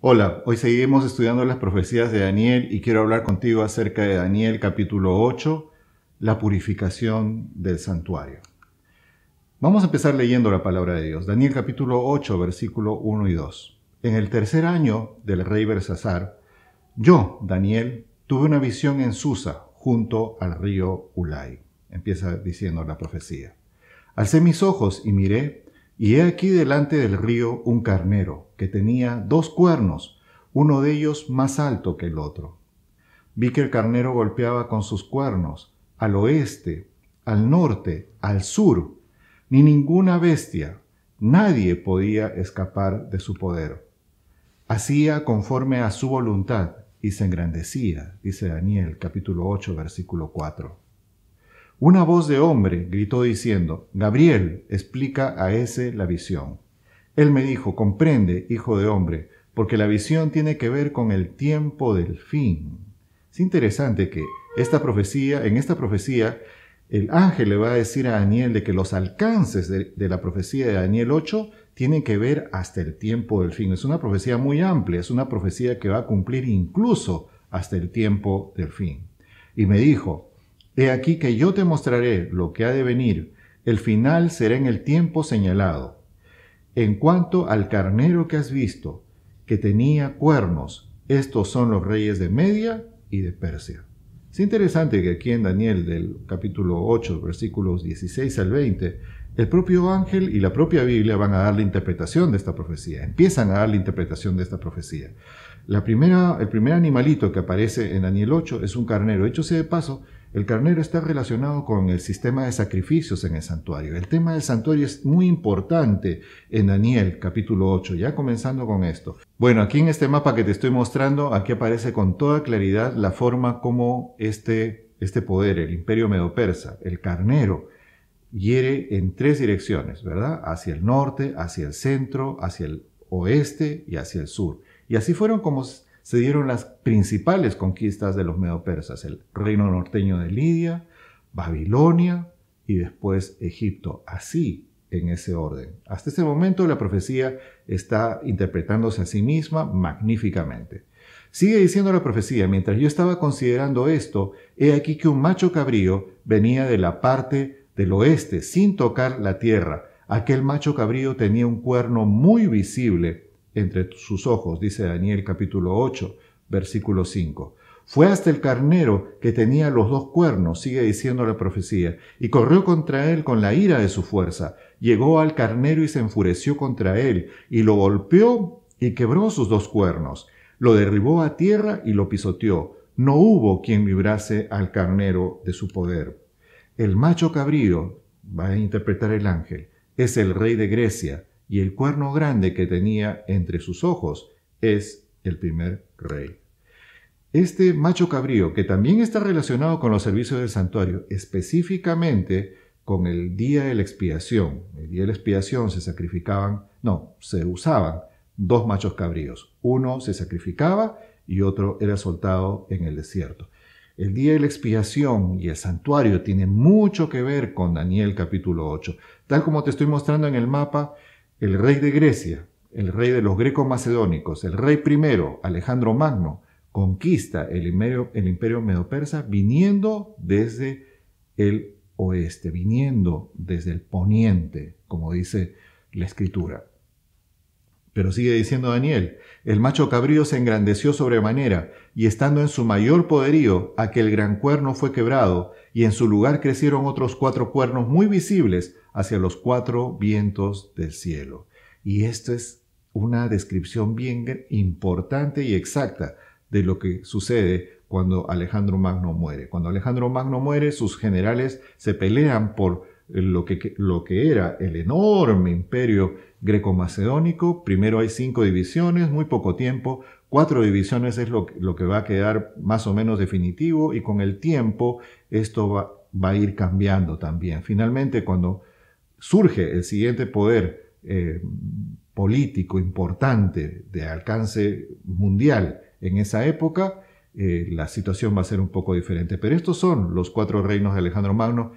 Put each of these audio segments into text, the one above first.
Hola, hoy seguimos estudiando las profecías de Daniel y quiero hablar contigo acerca de Daniel capítulo 8, la purificación del santuario. Vamos a empezar leyendo la palabra de Dios. Daniel capítulo 8, versículo 1 y 2. En el tercer año del rey Belsasar, yo, Daniel, tuve una visión en Susa, junto al río Ulai. Empieza diciendo la profecía. Alcé mis ojos y miré, y he aquí delante del río un carnero, que tenía 2 cuernos, uno de ellos más alto que el otro. Vi que el carnero golpeaba con sus cuernos, al oeste, al norte, al sur. Ni ninguna bestia, nadie podía escapar de su poder. Hacía conforme a su voluntad y se engrandecía, dice Daniel capítulo 8, versículo 4. Una voz de hombre gritó diciendo: Gabriel, explica a ese la visión. Él me dijo: comprende, hijo de hombre, porque la visión tiene que ver con el tiempo del fin. Es interesante que en esta profecía, el ángel le va a decir a Daniel de que los alcances de la profecía de Daniel 8 tienen que ver hasta el tiempo del fin. Es una profecía muy amplia, es una profecía que va a cumplir incluso hasta el tiempo del fin. Y me dijo: he aquí que yo te mostraré lo que ha de venir. El final será en el tiempo señalado. En cuanto al carnero que has visto, que tenía cuernos, estos son los reyes de Media y de Persia. Es interesante que aquí en Daniel del capítulo 8, versículos 16 al 20, el propio ángel y la propia Biblia van a dar la interpretación de esta profecía. Empiezan a dar la interpretación de esta profecía. El primer animalito que aparece en Daniel 8 es un carnero. Dicho sea de paso, el carnero está relacionado con el sistema de sacrificios en el santuario. El tema del santuario es muy importante en Daniel capítulo 8, ya comenzando con esto. Bueno, aquí en este mapa que te estoy mostrando, aquí aparece con toda claridad la forma como este poder, el imperio medo-persa, el carnero, hiere en 3 direcciones, ¿verdad? Hacia el norte, hacia el centro, hacia el oeste y hacia el sur. Y así fueron como se dieron las principales conquistas de los medo-persas: el reino norteño de Lidia, Babilonia y después Egipto. Así, en ese orden. Hasta ese momento la profecía está interpretándose a sí misma magníficamente. Sigue diciendo la profecía: mientras yo estaba considerando esto, he aquí que un macho cabrío venía de la parte del oeste sin tocar la tierra. Aquel macho cabrío tenía un cuerno muy visible entre sus ojos, dice Daniel capítulo 8, versículo 5. Fue hasta el carnero que tenía los 2 cuernos, sigue diciendo la profecía, y corrió contra él con la ira de su fuerza. Llegó al carnero y se enfureció contra él, y lo golpeó y quebró sus 2 cuernos. Lo derribó a tierra y lo pisoteó. No hubo quien librase al carnero de su poder. El macho cabrío, va a interpretar el ángel, es el rey de Grecia, y el cuerno grande que tenía entre sus ojos es el primer rey. Este macho cabrío, que también está relacionado con los servicios del santuario, específicamente con el día de la expiación. El día de la expiación se usaban 2 machos cabríos. Uno se sacrificaba y otro era soltado en el desierto. El día de la expiación y el santuario tienen mucho que ver con Daniel capítulo 8. Tal como te estoy mostrando en el mapa, el rey de Grecia, el rey de los greco-macedónicos, el rey primero, Alejandro Magno, conquista el imperio medo-persa viniendo desde el oeste, viniendo desde el poniente, como dice la escritura. Pero sigue diciendo Daniel: el macho cabrío se engrandeció sobremanera, y estando en su mayor poderío, aquel gran cuerno fue quebrado, y en su lugar crecieron otros 4 cuernos muy visibles hacia los 4 vientos del cielo. Y esto es una descripción bien importante y exacta de lo que sucede cuando Alejandro Magno muere. Cuando Alejandro Magno muere, sus generales se pelean por lo que era el enorme imperio greco-macedónico. Primero hay 5 divisiones, muy poco tiempo. 4 divisiones es lo que va a quedar más o menos definitivo, y con el tiempo esto va a ir cambiando también. Finalmente, cuando surge el siguiente poder político importante de alcance mundial en esa época, la situación va a ser un poco diferente. Pero estos son los 4 reinos de Alejandro Magno,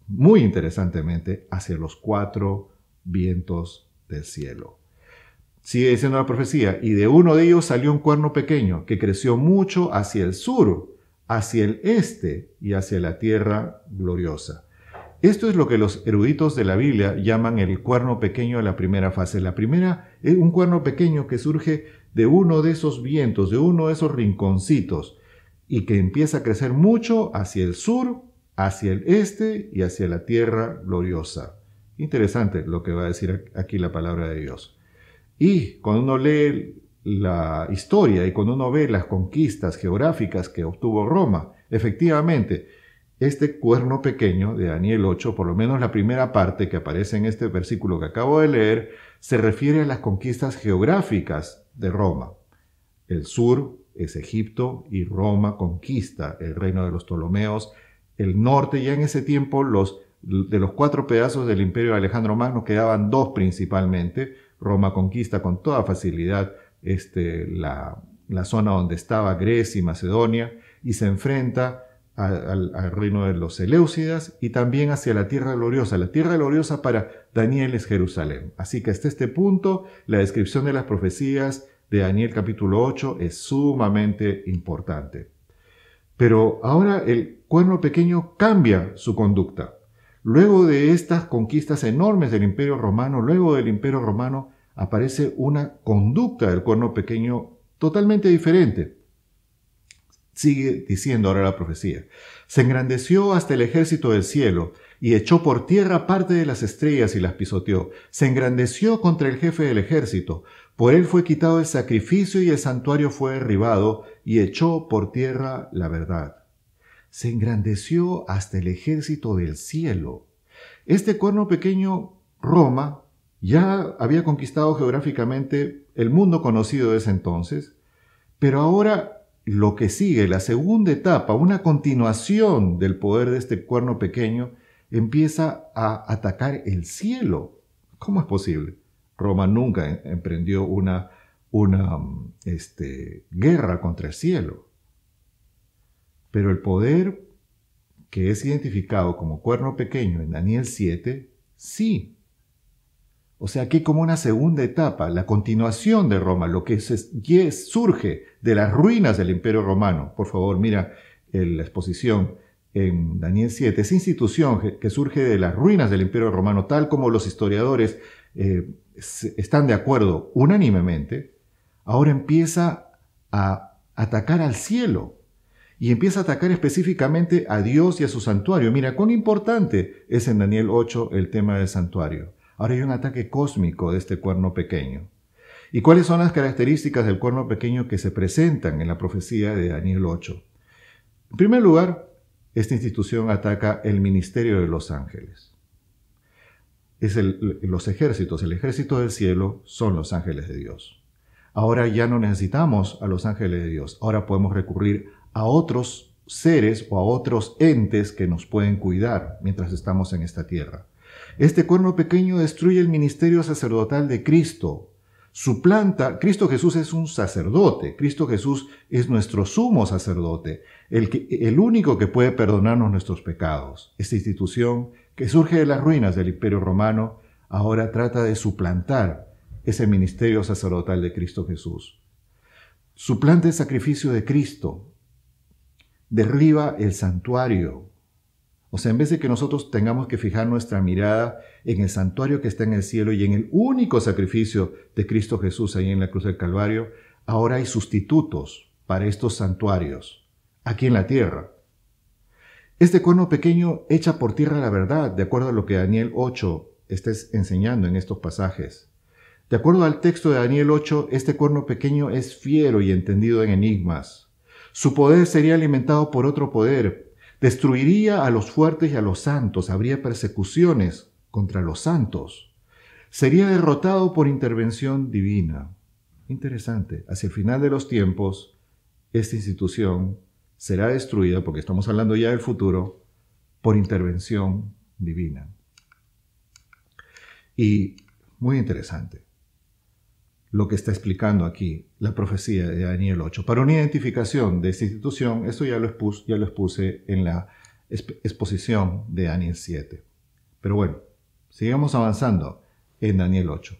muy interesantemente, hacia los 4 vientos del cielo. Sigue diciendo la profecía, y de uno de ellos salió un cuerno pequeño que creció mucho hacia el sur, hacia el este y hacia la tierra gloriosa. Esto es lo que los eruditos de la Biblia llaman el cuerno pequeño de la primera fase. La primera es un cuerno pequeño que surge de uno de esos vientos, de uno de esos rinconcitos, y que empieza a crecer mucho hacia el sur, hacia el este y hacia la tierra gloriosa. Interesante lo que va a decir aquí la palabra de Dios. Y cuando uno lee la historia y cuando uno ve las conquistas geográficas que obtuvo Roma, efectivamente, este cuerno pequeño de Daniel 8, por lo menos la primera parte que aparece en este versículo que acabo de leer, se refiere a las conquistas geográficas de Roma. El sur es Egipto y Roma conquista el reino de los Ptolomeos. El norte, ya en ese tiempo, de los 4 pedazos del imperio de Alejandro Magno quedaban 2 principalmente. Roma conquista con toda facilidad la zona donde estaba Grecia y Macedonia y se enfrenta al reino de los Seleucidas y también hacia la tierra gloriosa. La tierra gloriosa para Daniel es Jerusalén. Así que hasta este punto la descripción de las profecías de Daniel capítulo 8 es sumamente importante. Pero ahora el cuerno pequeño cambia su conducta. Luego de estas conquistas enormes del Imperio Romano, luego del Imperio Romano, aparece una conducta del cuerno pequeño totalmente diferente. Sigue diciendo ahora la profecía. Se engrandeció hasta el ejército del cielo y echó por tierra parte de las estrellas y las pisoteó. Se engrandeció contra el jefe del ejército. Por él fue quitado el sacrificio y el santuario fue derribado y echó por tierra la verdad. Se engrandeció hasta el ejército del cielo. Este cuerno pequeño, Roma, ya había conquistado geográficamente el mundo conocido de ese entonces, pero ahora lo que sigue, la segunda etapa, una continuación del poder de este cuerno pequeño, empieza a atacar el cielo. ¿Cómo es posible? Roma nunca emprendió una guerra contra el cielo. Pero el poder que es identificado como cuerno pequeño en Daniel 7, sí. O sea, aquí como una segunda etapa, la continuación de Roma, lo que surge de las ruinas del Imperio Romano. Por favor, mira la exposición en Daniel 7. Esa institución que surge de las ruinas del Imperio Romano, tal como los historiadores están de acuerdo unánimemente, ahora empieza a atacar al cielo. Y empieza a atacar específicamente a Dios y a su santuario. Mira, cuán importante es en Daniel 8 el tema del santuario. Ahora hay un ataque cósmico de este cuerno pequeño. ¿Y cuáles son las características del cuerno pequeño que se presentan en la profecía de Daniel 8? En primer lugar, esta institución ataca el ministerio de los ángeles. Los ejércitos, el ejército del cielo son los ángeles de Dios. Ahora ya no necesitamos a los ángeles de Dios. Ahora podemos recurrir a otros seres o a otros entes que nos pueden cuidar mientras estamos en esta tierra. Este cuerno pequeño destruye el ministerio sacerdotal de Cristo. Cristo Jesús es un sacerdote. Cristo Jesús es nuestro sumo sacerdote, el único que puede perdonarnos nuestros pecados. Esta institución que surge de las ruinas del Imperio Romano ahora trata de suplantar ese ministerio sacerdotal de Cristo Jesús. Suplanta el sacrificio de Cristo. Derriba el santuario. O sea, en vez de que nosotros tengamos que fijar nuestra mirada en el santuario que está en el cielo y en el único sacrificio de Cristo Jesús ahí en la cruz del Calvario, ahora hay sustitutos para estos santuarios aquí en la tierra. Este cuerno pequeño echa por tierra la verdad, de acuerdo a lo que Daniel 8 está enseñando en estos pasajes. De acuerdo al texto de Daniel 8, este cuerno pequeño es fiero y entendido en enigmas. Su poder sería alimentado por otro poder. Destruiría a los fuertes y a los santos. Habría persecuciones contra los santos. Sería derrotado por intervención divina. Interesante. Hacia el final de los tiempos, esta institución será destruida, porque estamos hablando ya del futuro, por intervención divina. Y muy interesante lo que está explicando aquí la profecía de Daniel 8. Para una identificación de esta institución, esto ya lo expuse en la exposición de Daniel 7. Pero bueno, sigamos avanzando en Daniel 8.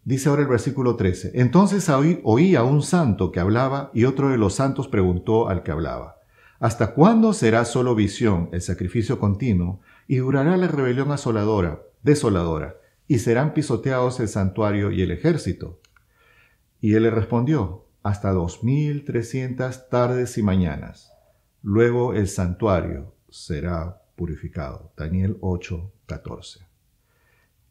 Dice ahora el versículo 13. Entonces oí a un santo que hablaba y otro de los santos preguntó al que hablaba: ¿hasta cuándo será solo visión el sacrificio continuo y durará la rebelión desoladora, y serán pisoteados el santuario y el ejército? Y él le respondió: hasta 2300 tardes y mañanas. Luego el santuario será purificado. Daniel 8:14.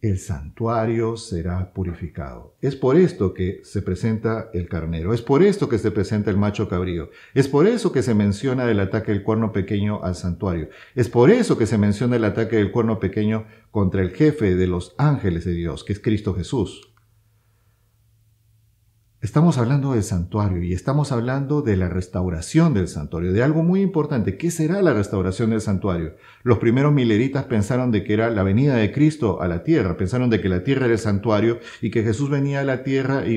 El santuario será purificado. Es por esto que se presenta el carnero, es por esto que se presenta el macho cabrío, es por eso que se menciona el ataque del cuerno pequeño al santuario, es por eso que se menciona el ataque del cuerno pequeño contra el jefe de los ángeles de Dios, que es Cristo Jesús. Estamos hablando del santuario y estamos hablando de la restauración del santuario, de algo muy importante. ¿Qué será la restauración del santuario? Los primeros mileritas pensaron de que era la venida de Cristo a la tierra, pensaron de que la tierra era el santuario y que Jesús venía a la tierra e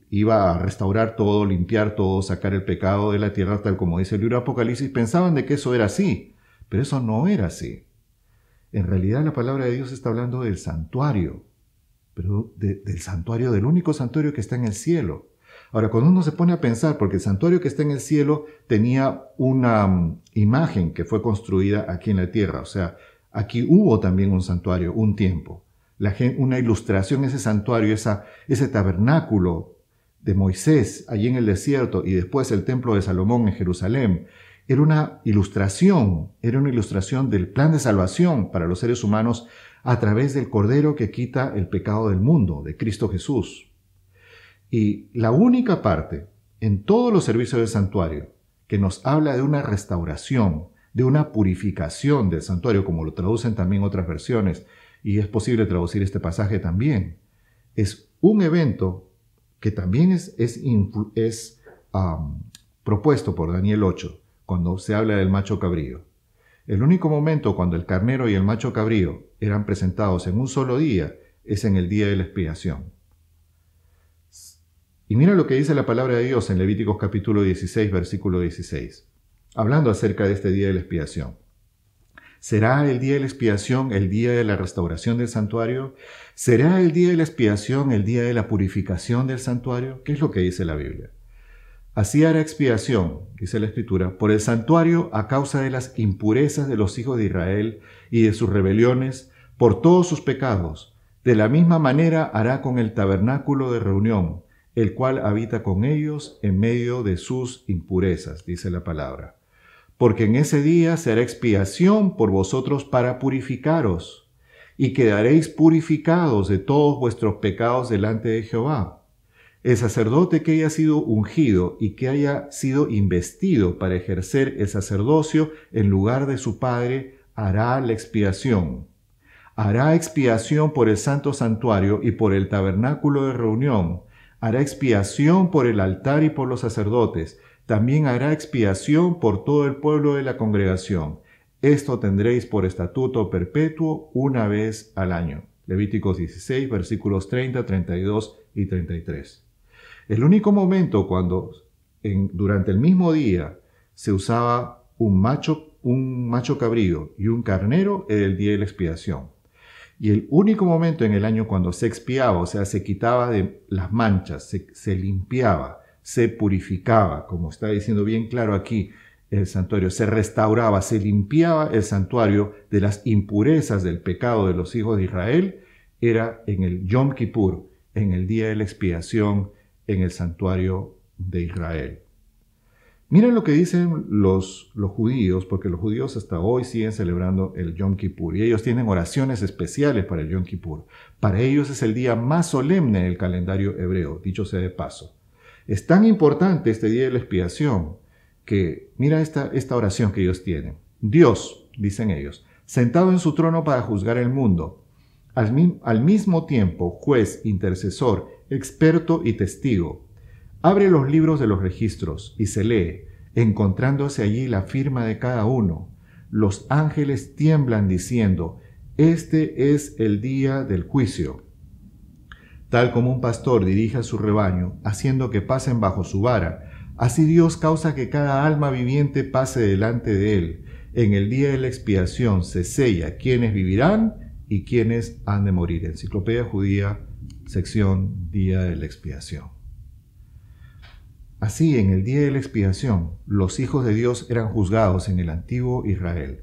iba a restaurar todo, limpiar todo, sacar el pecado de la tierra, tal como dice el libro de Apocalipsis. Pensaban de que eso era así, pero eso no era así. En realidad la palabra de Dios está hablando del santuario, pero del santuario, del único santuario que está en el cielo. Ahora, cuando uno se pone a pensar, porque el santuario que está en el cielo tenía una imagen que fue construida aquí en la tierra, o sea, aquí hubo también un santuario, un tiempo. Una ilustración, ese santuario, ese tabernáculo de Moisés allí en el desierto y después el templo de Salomón en Jerusalén, era una ilustración del plan de salvación para los seres humanos a través del Cordero que quita el pecado del mundo, de Cristo Jesús. Y la única parte en todos los servicios del santuario que nos habla de una restauración, de una purificación del santuario, como lo traducen también otras versiones, y es posible traducir este pasaje también, es un evento que también es propuesto por Daniel 8, cuando se habla del macho cabrío. El único momento cuando el carnero y el macho cabrío eran presentados en un solo día es en el día de la expiación. Y mira lo que dice la palabra de Dios en Levíticos capítulo 16, versículo 16, hablando acerca de este día de la expiación. ¿Será el día de la expiación el día de la restauración del santuario? ¿Será el día de la expiación el día de la purificación del santuario? ¿Qué es lo que dice la Biblia? Así hará expiación, dice la Escritura, por el santuario a causa de las impurezas de los hijos de Israel y de sus rebeliones, por todos sus pecados. De la misma manera hará con el tabernáculo de reunión, el cual habita con ellos en medio de sus impurezas, dice la palabra. Porque en ese día se hará expiación por vosotros para purificaros, y quedaréis purificados de todos vuestros pecados delante de Jehová. El sacerdote que haya sido ungido y que haya sido investido para ejercer el sacerdocio en lugar de su padre, hará la expiación. Hará expiación por el santo santuario y por el tabernáculo de reunión. Hará expiación por el altar y por los sacerdotes. También hará expiación por todo el pueblo de la congregación. Esto tendréis por estatuto perpetuo una vez al año. Levíticos 16, versículos 30, 32 y 33. El único momento cuando durante el mismo día se usaba un macho cabrío y un carnero era el día de la expiación. Y el único momento en el año cuando se expiaba, o sea, se quitaba de las manchas, se limpiaba, se purificaba, como está diciendo bien claro aquí el santuario, se restauraba, se limpiaba el santuario de las impurezas del pecado de los hijos de Israel, era en el Yom Kippur, en el día de la expiación, en el santuario de Israel. Miren lo que dicen los judíos, porque los judíos hasta hoy siguen celebrando el Yom Kippur y ellos tienen oraciones especiales para el Yom Kippur. Para ellos es el día más solemne del calendario hebreo, dicho sea de paso. Es tan importante este día de la expiación que mira esta oración que ellos tienen. Dios, dicen ellos, sentado en su trono para juzgar el mundo, al mismo tiempo juez, intercesor, experto y testigo, abre los libros de los registros y se lee, encontrándose allí la firma de cada uno. Los ángeles tiemblan diciendo: este es el día del juicio. Tal como un pastor dirige a su rebaño, haciendo que pasen bajo su vara, así Dios causa que cada alma viviente pase delante de él. En el día de la expiación se sella quiénes vivirán y quiénes han de morir. Enciclopedia Judía, sección Día de la Expiación. Así, en el día de la expiación, los hijos de Dios eran juzgados en el antiguo Israel,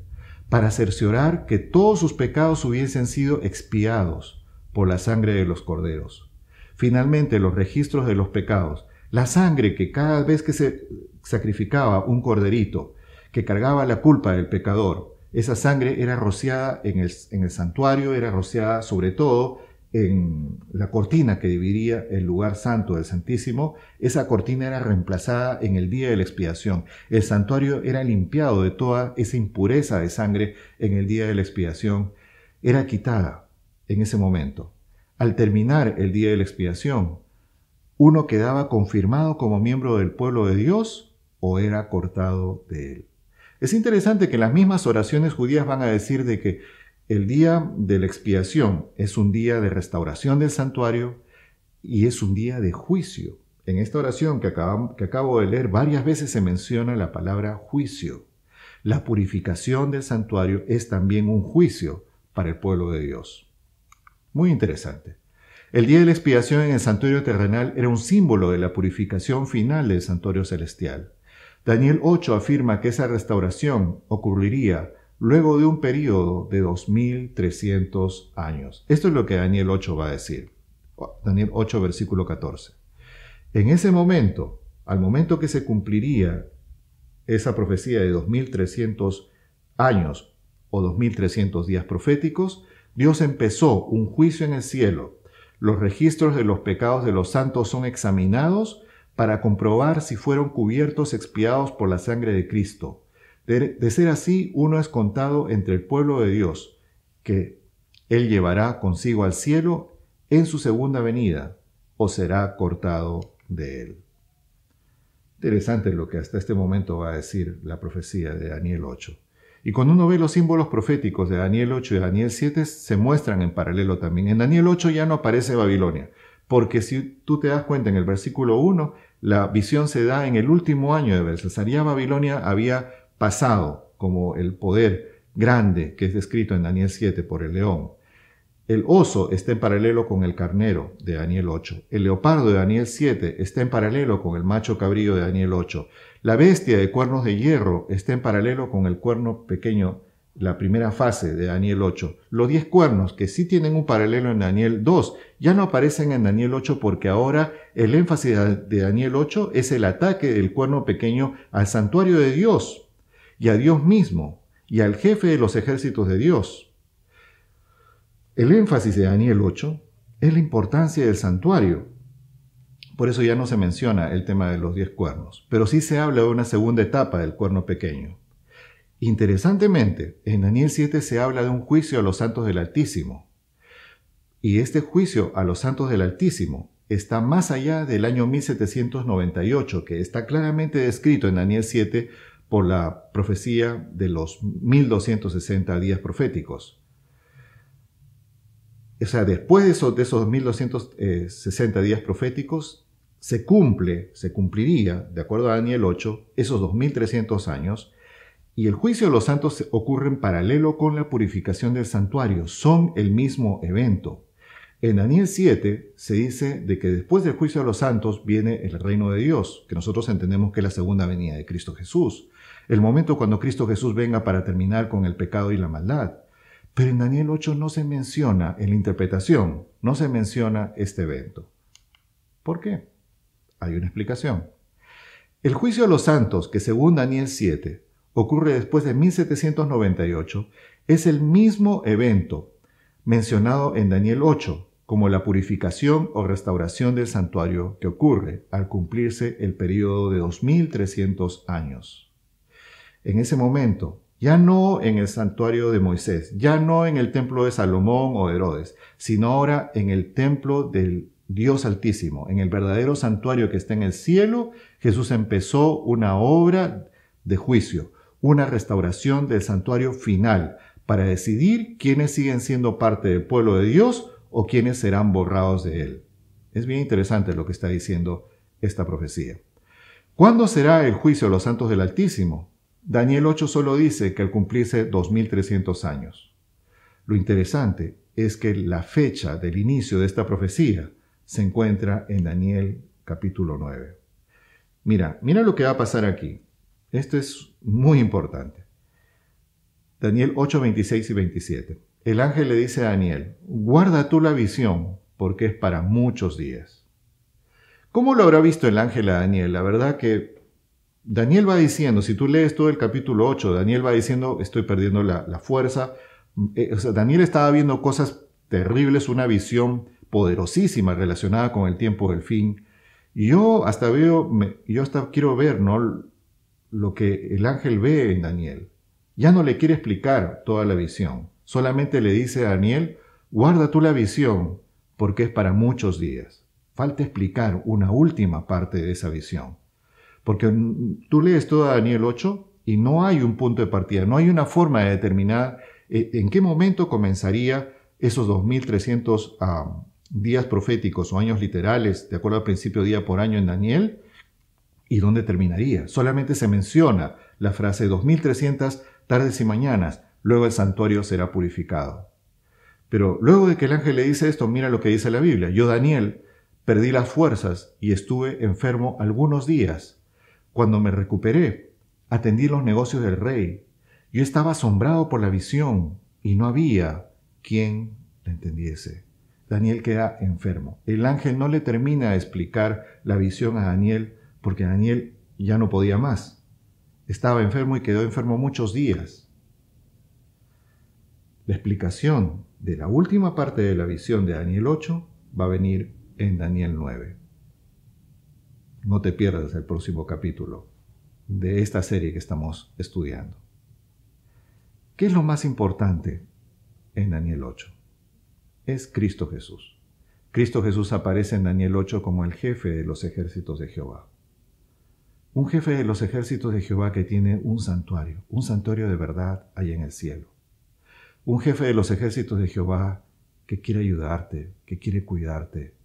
para cerciorar que todos sus pecados hubiesen sido expiados por la sangre de los corderos. Finalmente, los registros de los pecados, la sangre que cada vez que se sacrificaba un corderito, que cargaba la culpa del pecador, esa sangre era rociada en el santuario, era rociada sobre todo en la cortina que dividía el lugar santo del Santísimo. Esa cortina era reemplazada en el día de la expiación. El santuario era limpiado de toda esa impureza de sangre en el día de la expiación. Era quitada en ese momento. Al terminar el día de la expiación, uno quedaba confirmado como miembro del pueblo de Dios o era cortado de él. Es interesante que las mismas oraciones judías van a decir de que el día de la expiación es un día de restauración del santuario y es un día de juicio. En esta oración que acabo de leer, varias veces se menciona la palabra juicio. La purificación del santuario es también un juicio para el pueblo de Dios. Muy interesante. El día de la expiación en el santuario terrenal era un símbolo de la purificación final del santuario celestial. Daniel 8 afirma que esa restauración ocurriría luego de un periodo de 2300 años. Esto es lo que Daniel 8 va a decir. Daniel 8, versículo 14. En ese momento, al momento que se cumpliría esa profecía de 2300 años o 2300 días proféticos, Dios empezó un juicio en el cielo. Los registros de los pecados de los santos son examinados para comprobar si fueron cubiertos, expiados por la sangre de Cristo. De ser así, uno es contado entre el pueblo de Dios, que Él llevará consigo al cielo en su segunda venida, o será cortado de Él. Interesante lo que hasta este momento va a decir la profecía de Daniel 8. Y cuando uno ve los símbolos proféticos de Daniel 8 y Daniel 7, se muestran en paralelo también. En Daniel 8 ya no aparece Babilonia, porque si tú te das cuenta en el versículo 1, la visión se da en el último año de Belsasar. Ya Babilonia había pasado como el poder grande que es descrito en Daniel 7 por el león. El oso está en paralelo con el carnero de Daniel 8. El leopardo de Daniel 7 está en paralelo con el macho cabrío de Daniel 8. La bestia de cuernos de hierro está en paralelo con el cuerno pequeño, la primera fase de Daniel 8. Los 10 cuernos, que sí tienen un paralelo en Daniel 2, ya no aparecen en Daniel 8 porque ahora el énfasis de Daniel 8 es el ataque del cuerno pequeño al santuario de Dios y a Dios mismo, y al jefe de los ejércitos de Dios. El énfasis de Daniel 8 es la importancia del santuario. Por eso ya no se menciona el tema de los 10 cuernos, pero sí se habla de una segunda etapa del cuerno pequeño. Interesantemente, en Daniel 7 se habla de un juicio a los santos del Altísimo. Y este juicio a los santos del Altísimo está más allá del año 1798, que está claramente descrito en Daniel 7 por la profecía de los 1260 días proféticos. O sea, después de esos 1260 días proféticos, se cumpliría, de acuerdo a Daniel 8, esos 2300 años, y el juicio de los santos ocurre en paralelo con la purificación del santuario. Son el mismo evento. En Daniel 7 se dice de que después del juicio de los santos viene el reino de Dios, que nosotros entendemos que es la segunda venida de Cristo Jesús. El momento cuando Cristo Jesús venga para terminar con el pecado y la maldad. Pero en Daniel 8 no se menciona, en la interpretación, no se menciona este evento. ¿Por qué? Hay una explicación. El juicio de los santos, que según Daniel 7 ocurre después de 1798, es el mismo evento mencionado en Daniel 8, como la purificación o restauración del santuario que ocurre al cumplirse el periodo de 2300 años. En ese momento, ya no en el santuario de Moisés, ya no en el templo de Salomón o de Herodes, sino ahora en el templo del Dios Altísimo, en el verdadero santuario que está en el cielo, Jesús empezó una obra de juicio, una restauración del santuario final, para decidir quiénes siguen siendo parte del pueblo de Dios o quiénes serán borrados de él. Es bien interesante lo que está diciendo esta profecía. ¿Cuándo será el juicio de los santos del Altísimo? Daniel 8 solo dice que al cumplirse 2300 años. Lo interesante es que la fecha del inicio de esta profecía se encuentra en Daniel capítulo 9. Mira lo que va a pasar aquí. Esto es muy importante. Daniel 8, 26 y 27. El ángel le dice a Daniel, guarda tú la visión, porque es para muchos días. ¿Cómo lo habrá visto el ángel a Daniel? La verdad que Daniel va diciendo, si tú lees todo el capítulo 8, Daniel va diciendo, estoy perdiendo la fuerza. Daniel estaba viendo cosas terribles, una visión poderosísima relacionada con el tiempo del fin. Y yo hasta quiero ver, ¿no?, lo que el ángel ve en Daniel. Ya no le quiere explicar toda la visión. Solamente le dice a Daniel, guarda tú la visión, porque es para muchos días. Falta explicar una última parte de esa visión. Porque tú lees todo Daniel 8 y no hay un punto de partida, no hay una forma de determinar en qué momento comenzaría esos 2300 días proféticos o años literales, de acuerdo al principio día por año en Daniel, y dónde terminaría. Solamente se menciona la frase 2300 tardes y mañanas, luego el santuario será purificado. Pero luego de que el ángel le dice esto, mira lo que dice la Biblia. Yo, Daniel, perdí las fuerzas y estuve enfermo algunos días. Cuando me recuperé, atendí los negocios del rey. Yo estaba asombrado por la visión y no había quien la entendiese. Daniel queda enfermo. El ángel no le termina de explicar la visión a Daniel porque Daniel ya no podía más. Estaba enfermo y quedó enfermo muchos días. La explicación de la última parte de la visión de Daniel 8 va a venir en Daniel 9. No te pierdas el próximo capítulo de esta serie que estamos estudiando. ¿Qué es lo más importante en Daniel 8? Es Cristo Jesús. Cristo Jesús aparece en Daniel 8 como el jefe de los ejércitos de Jehová. Un jefe de los ejércitos de Jehová que tiene un santuario de verdad allá en el cielo. Un jefe de los ejércitos de Jehová que quiere ayudarte, que quiere cuidarte,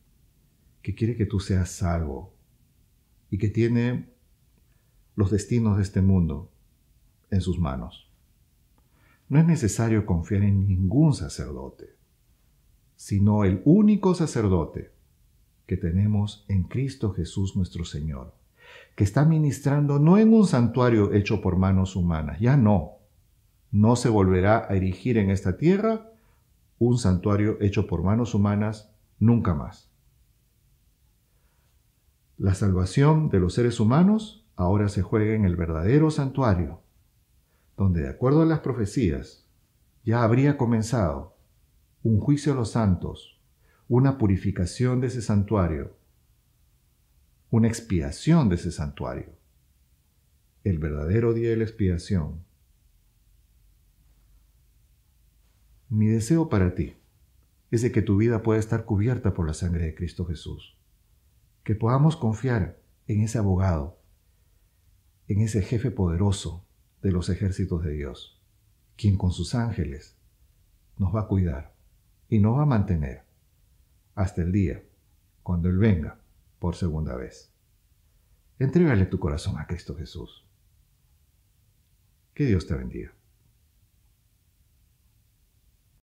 que quiere que tú seas salvo y que tiene los destinos de este mundo en sus manos. No es necesario confiar en ningún sacerdote, sino el único sacerdote que tenemos en Cristo Jesús nuestro Señor, que está ministrando no en un santuario hecho por manos humanas, ya no se volverá a erigir en esta tierra un santuario hecho por manos humanas nunca más. La salvación de los seres humanos ahora se juega en el verdadero santuario, donde de acuerdo a las profecías ya habría comenzado un juicio a los santos, una purificación de ese santuario, una expiación de ese santuario, el verdadero día de la expiación. Mi deseo para ti es de que tu vida pueda estar cubierta por la sangre de Cristo Jesús, que podamos confiar en ese abogado, en ese jefe poderoso de los ejércitos de Dios, quien con sus ángeles nos va a cuidar y nos va a mantener hasta el día cuando Él venga por segunda vez. Entrégale tu corazón a Cristo Jesús. Que Dios te bendiga.